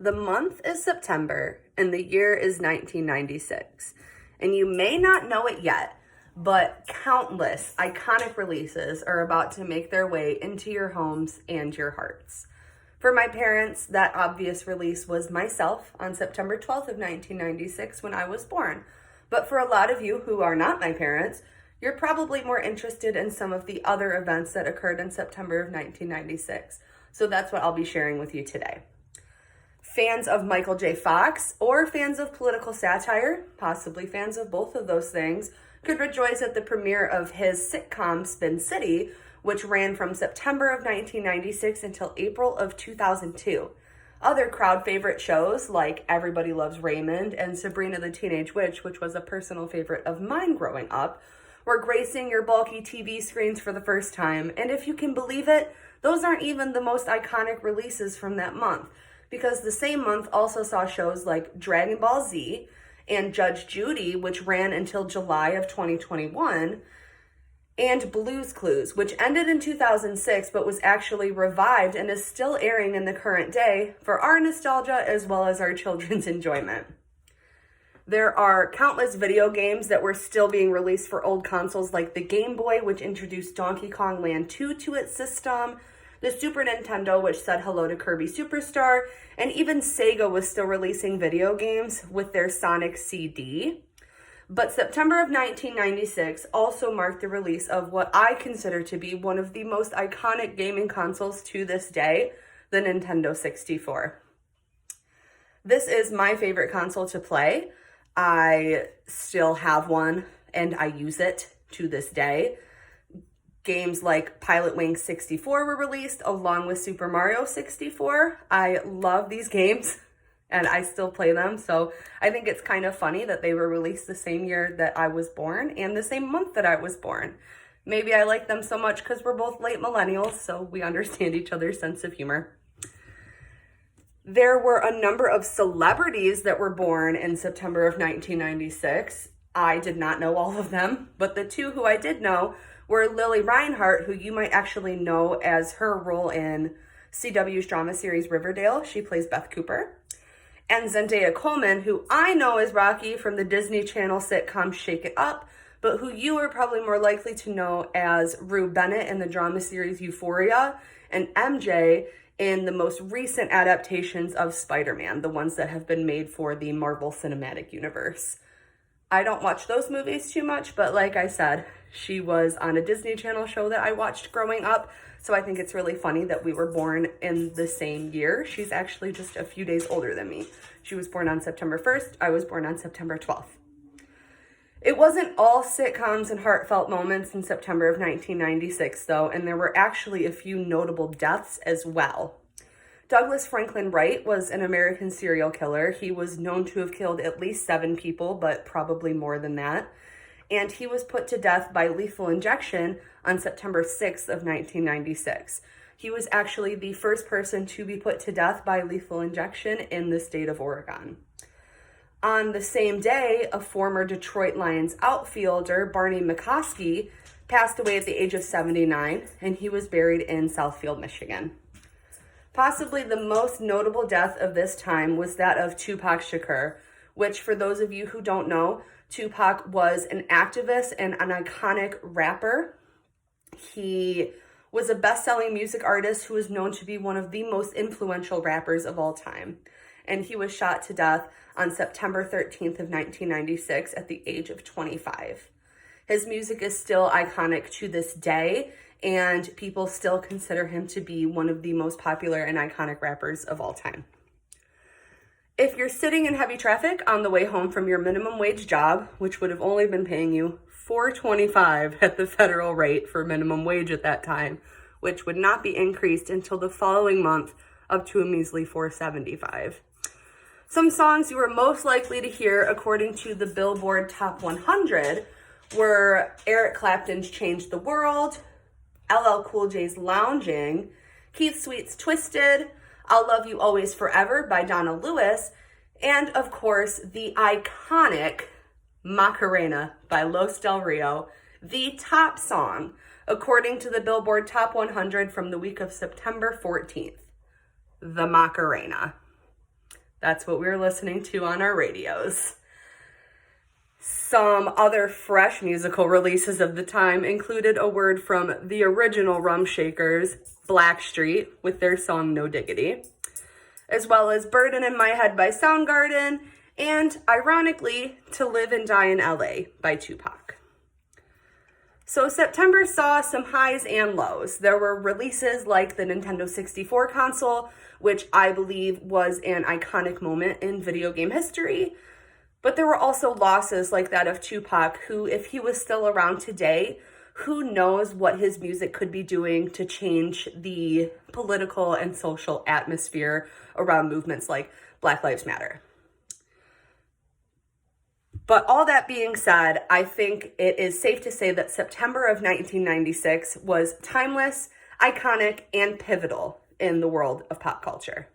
The month is September and the year is 1996. And you may not know it yet, but countless iconic releases are about to make their way into your homes and your hearts. For my parents, that obvious release was Myself on September 12th of 1996 when I was born. But for a lot of you who are not my parents, you're probably more interested in some of the other events that occurred in September of 1996. So that's what I'll be sharing with you today. Fans of Michael J. Fox or fans of political satire, possibly fans of both of those things, could rejoice at the premiere of his sitcom Spin City, which ran from September of 1996 until April of 2002. Other crowd favorite shows like Everybody Loves Raymond and Sabrina the Teenage Witch, which was a personal favorite of mine growing up, were gracing your bulky TV screens for the first time. And if you can believe it, those aren't even the most iconic releases from that month, because the same month also saw shows like Dragon Ball Z and Judge Judy, which ran until July of 2021, and Blue's Clues, which ended in 2006 but was actually revived and is still airing in the current day for our nostalgia as well as our children's enjoyment. There are countless video games that were still being released for old consoles like the Game Boy, which introduced Donkey Kong Land 2 to its system, the Super Nintendo, which said hello to Kirby Superstar, and even Sega was still releasing video games with their Sonic CD. But September of 1996 also marked the release of what I consider to be one of the most iconic gaming consoles to this day, the Nintendo 64. This is my favorite console to play. I still have one and I use it to this day. Games like Pilotwings 64 were released along with Super Mario 64. I love these games and I still play them. So I think it's kind of funny that they were released the same year that I was born and the same month that I was born. Maybe I like them so much because we're both late millennials, so we understand each other's sense of humor. There were a number of celebrities that were born in September of 1996. I did not know all of them, but the two who I did know were Lily Reinhart, who you might actually know as her role in CW's drama series Riverdale. She plays Beth Cooper. And Zendaya Coleman, who I know as Rocky from the Disney Channel sitcom Shake It Up, but who you are probably more likely to know as Rue Bennett in the drama series Euphoria, and MJ in the most recent adaptations of Spider-Man, the ones that have been made for the Marvel Cinematic Universe. I don't watch those movies too much, but like I said, she was on a Disney Channel show that I watched growing up, so I think it's really funny that we were born in the same year. She's actually just a few days older than me. She was born on September 1st. I was born on September 12th. It wasn't all sitcoms and heartfelt moments in September of 1996, though, and there were actually a few notable deaths as well. Douglas Franklin Wright was an American serial killer. He was known to have killed at least 7 people, but probably more than that. And he was put to death by lethal injection on September 6th of 1996. He was actually the first person to be put to death by lethal injection in the state of Oregon. On the same day, a former Detroit Lions outfielder, Barney McCoskey, passed away at the age of 79, and he was buried in Southfield, Michigan. Possibly the most notable death of this time was that of Tupac Shakur, which, for those of you who don't know, Tupac was an activist and an iconic rapper. He was a best-selling music artist who is known to be one of the most influential rappers of all time. And he was shot to death on September 13th of 1996 at the age of 25. His music is still iconic to this day, and people still consider him to be one of the most popular and iconic rappers of all time. If you're sitting in heavy traffic on the way home from your minimum wage job, which would have only been paying you $4.25 at the federal rate for minimum wage at that time, which would not be increased until the following month up to a measly $4.75. Some songs you were most likely to hear according to the Billboard Top 100 were Eric Clapton's Change the World, LL Cool J's Lounging, Keith Sweet's Twisted, I'll Love You Always Forever by Donna Lewis, and of course, the iconic Macarena by Los Del Rio, the top song according to the Billboard Top 100 from the week of September 14th, the Macarena. That's what we were listening to on our radios. Some other fresh musical releases of the time included a word from the original Rum Shakers, Blackstreet, with their song No Diggity, as well as Burden in My Head by Soundgarden, and ironically, To Live and Die in LA by Tupac. So September saw some highs and lows. There were releases like the Nintendo 64 console, which I believe was an iconic moment in video game history. But there were also losses like that of Tupac, who, if he was still around today, who knows what his music could be doing to change the political and social atmosphere around movements like Black Lives Matter. But all that being said, I think it is safe to say that September of 1996 was timeless, iconic, and pivotal in the world of pop culture.